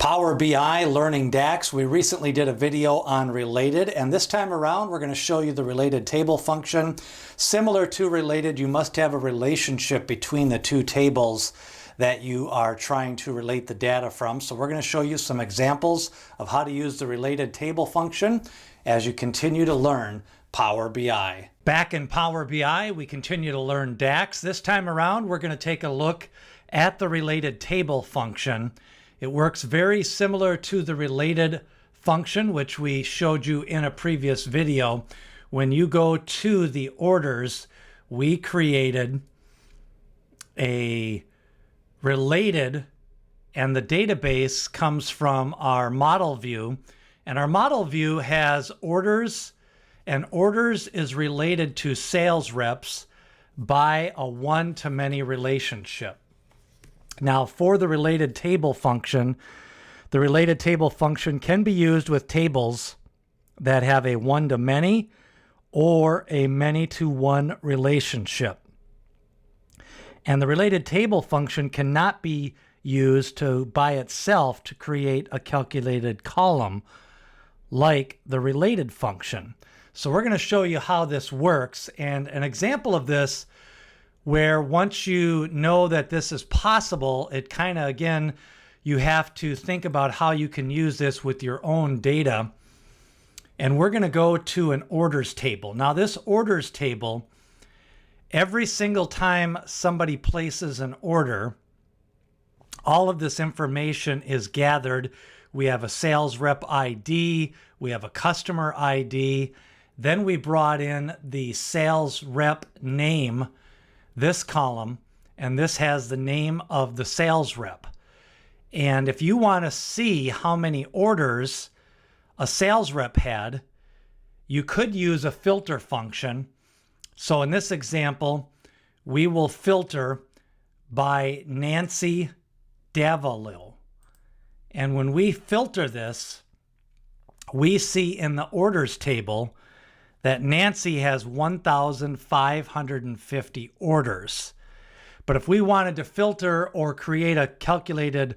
Power BI, learning DAX. We recently did a video on Related, and this time around we're going to show you the related table function. Similar to Related, you must have a relationship between the two tables that you are trying to relate the data from. So we're going to show you some examples of how to use the related table function as you continue to learn Power BI. Back in Power BI, we continue to learn DAX. This time around, we're going to take a look at the related table function. It works very similar to the related function, which we showed you in a previous video. When you go to the orders, we created a related, and the database comes from our model view. And our model view has orders, and orders is related to sales reps by a one-to-many relationship. Now, for the related table function, the related table function can be used with tables that have a one-to-many or a many-to-one relationship. And the related table function cannot be used by itself to create a calculated column like the related function. So we're going to show you how this works, and an example of this where once you know that this is possible, it kind of, again, you have to think about how you can use this with your own data. And we're going to go to an orders table. Now, this orders table, every single time somebody places an order, all of this information is gathered. We have a sales rep ID, we have a customer ID, then we brought in the sales rep name, this column, and this has the name of the sales rep. And if you want to see how many orders a sales rep had, you could use a filter function. So in this example, we will filter by Nancy Davalo. And when we filter this, we see in the orders table that Nancy has 1,550 orders. But if we wanted to filter or create a calculated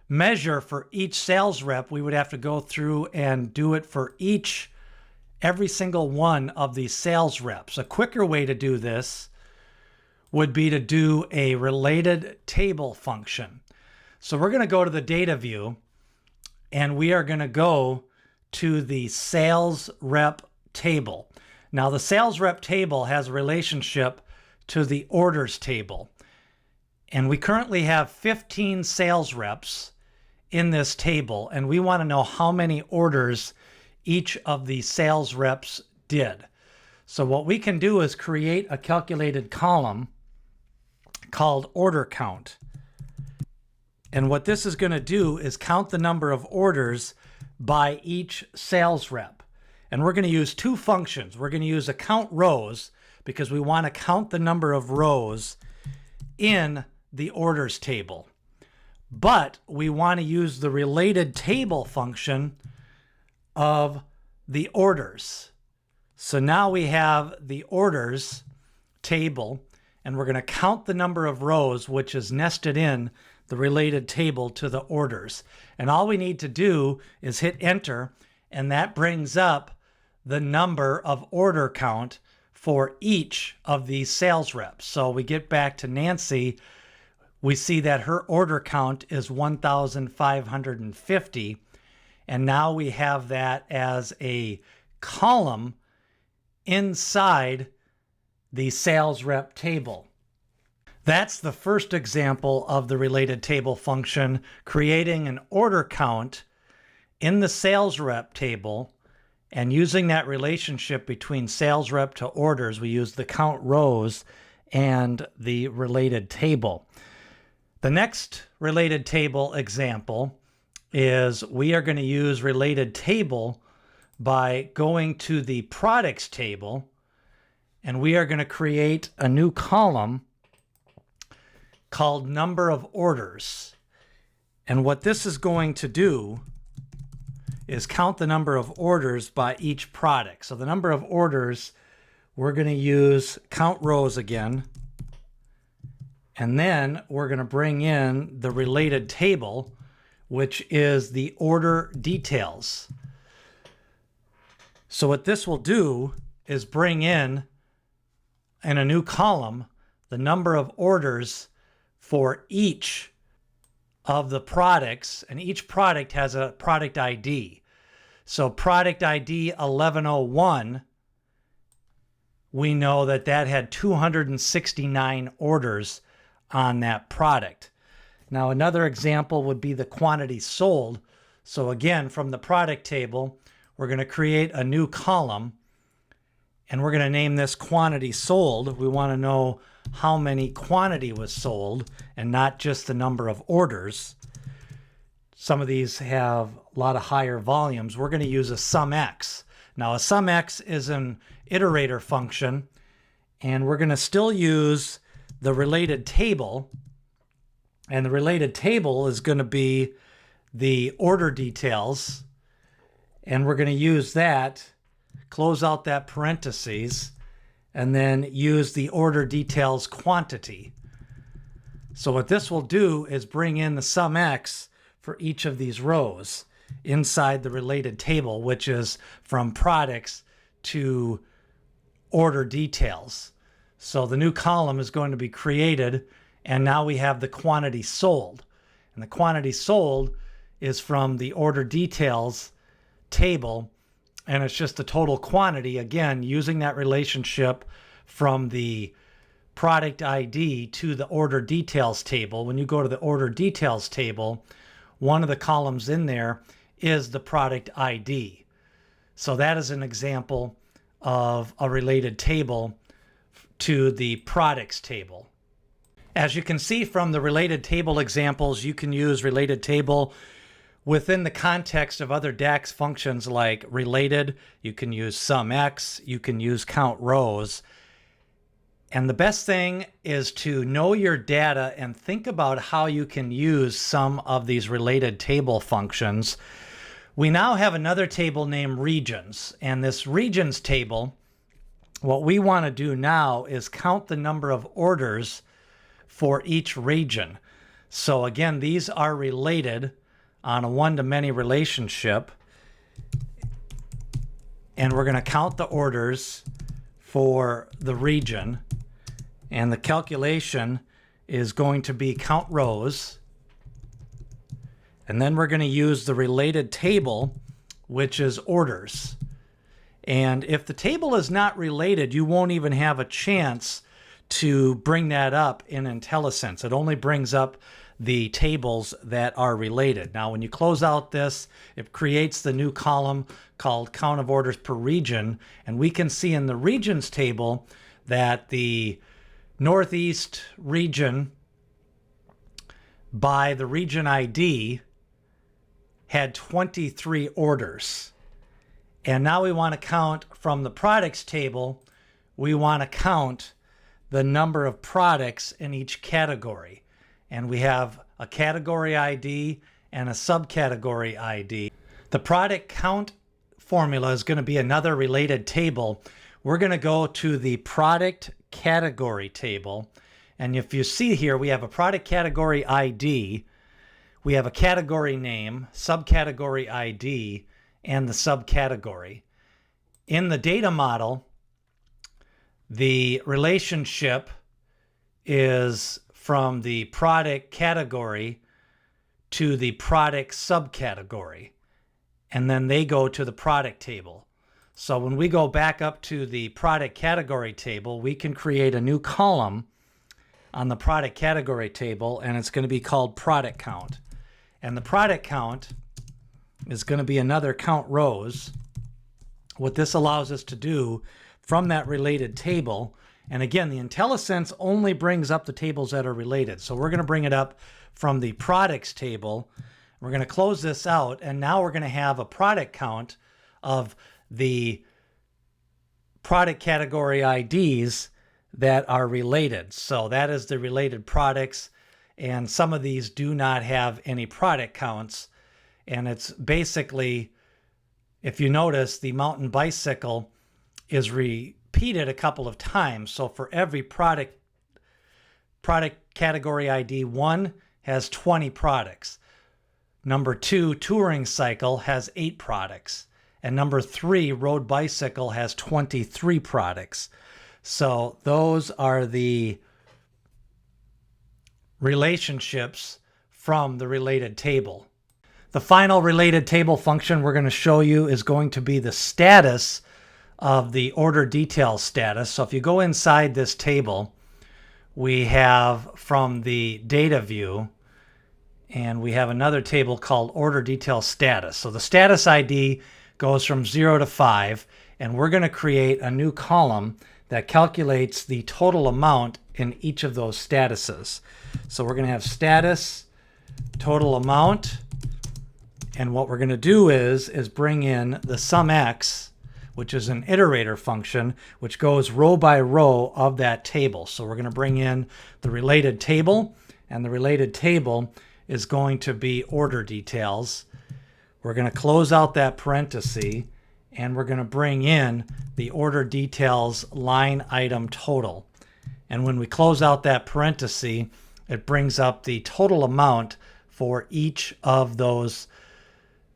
measure for each sales rep, we would have to go through and do it for every single one of these sales reps. A quicker way to do this would be to do a related table function. So we're going to go to the data view, and we are going to go to the sales rep table. Now, the sales rep table has a relationship to the orders table. And we currently have 15 sales reps in this table, and we want to know how many orders each of the sales reps did. So what we can do is create a calculated column called order count. And what this is going to do is count the number of orders by each sales rep. And we're going to use two functions. We're going to use a count rows because we want to count the number of rows in the orders table. But we want to use the related table function of the orders. So now we have the orders table, and we're going to count the number of rows, which is nested in the related table to the orders. And all we need to do is hit enter, and that brings up the number of order count for each of these sales reps. So we get back to Nancy, we see that her order count is 1,550, and now we have that as a column inside the sales rep table. That's the first example of the related table function, creating an order count in the sales rep table, and using that relationship between sales rep to orders. We use the count rows and the related table. The next related table example is we are going to use related table by going to the products table, and we are going to create a new column called number of orders. And what this is going to do is count the number of orders by each product. So the number of orders, we're going to use count rows again, And then we're going to bring in the related table, which is the order details. So what this will do is bring in a new column the number of orders for each of the products, and each product has a product ID. So product ID 1101, we know that that had 269 orders on that product. Now another example would be the quantity sold. So again, from the product table, we're going to create a new column, and we're going to name this quantity sold. We want to know how many quantity was sold and not just the number of orders. Some of these have a lot of higher volumes. We're going to use a sumx. Now a sumx is an iterator function, and we're going to still use the related table, and the related table is going to be the order details, and we're going to use that, close out that parentheses, and then use the order details quantity. So what this will do is bring in the sumx for each of these rows inside the related table, which is from products to order details. So the new column is going to be created, and now we have the quantity sold. And the quantity sold is from the order details table, and it's just the total quantity, again, using that relationship from the product ID to the order details table. When you go to the order details table, one of the columns in there is the product ID. So that is an example of a related table to the products table. As you can see from the related table examples, you can use related table within the context of other DAX functions like related. You can use sumx, you can use countrows. And the best thing is to know your data and think about how you can use some of these related table functions. We now have another table named regions, and this regions table, what we want to do now is count the number of orders for each region. So again, these are related on a one-to-many relationship, and we're going to count the orders for the region, and the calculation is going to be count rows, and then we're going to use the related table, which is orders. And if the table is not related, you won't even have a chance to bring that up in IntelliSense. It only brings up the tables that are related. Now, when you close out this, it creates the new column called count of orders per region, and we can see in the regions table that the Northeast region by the region ID had 23 orders. And now we want to count from the products table, we want to count the number of products in each category. And we have a category ID and a subcategory ID. The product count formula is going to be another related table. We're going to go to the product category table. And if you see here, we have a product category ID, we have a category name, subcategory ID, and the subcategory. In the data model, the relationship is from the product category to the product subcategory, and then they go to the product table. So when we go back up to the product category table, we can create a new column on the product category table, and it's going to be called product count. And the product count is going to be another count rows. What this allows us to do from that related table, and again, the IntelliSense only brings up the tables that are related. So we're going to bring it up from the products table. We're going to close this out, and now we're going to have a product count of the product category IDs that are related. So that is the related products, and some of these do not have any product counts. And it's basically, if you notice, the mountain bicycle is repeated a couple of times. So for every product category ID, one has 20 products. Number 2, touring cycle, has 8 products. And number 3, road bicycle, has 23 products. So those are the relationships from the related table. The final related table function we're going to show you is going to be the status of the order detail status. So if you go inside this table, we have from the data view, and we have another table called order detail status. So the status ID goes from 0 to 5, and we're going to create a new column that calculates the total amount in each of those statuses. So we're going to have status, total amount, and what we're going to do is bring in the sumx, which is an iterator function, which goes row by row of that table. So we're going to bring in the related table, and the related table is going to be order details. We're going to close out that parenthesis, and we're going to bring in the order details line item total. And when we close out that parenthesis, it brings up the total amount for each of those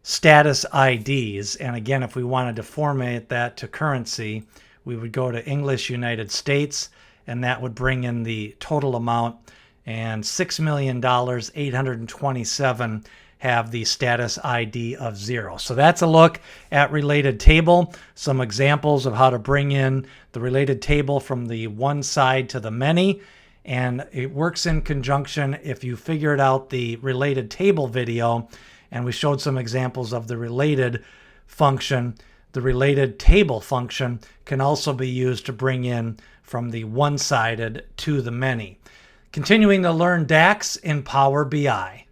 status IDs. And again, if we wanted to format that to currency, we would go to English United States, and that would bring in the total amount, and $6,827,000 have the status ID of 0. So that's a look at related table, some examples of how to bring in the related table from the one side to the many, and it works in conjunction. If you figured out the related table video, and we showed some examples of the related function, the related table function can also be used to bring in from the one-sided to the many. Continuing to learn DAX in Power BI.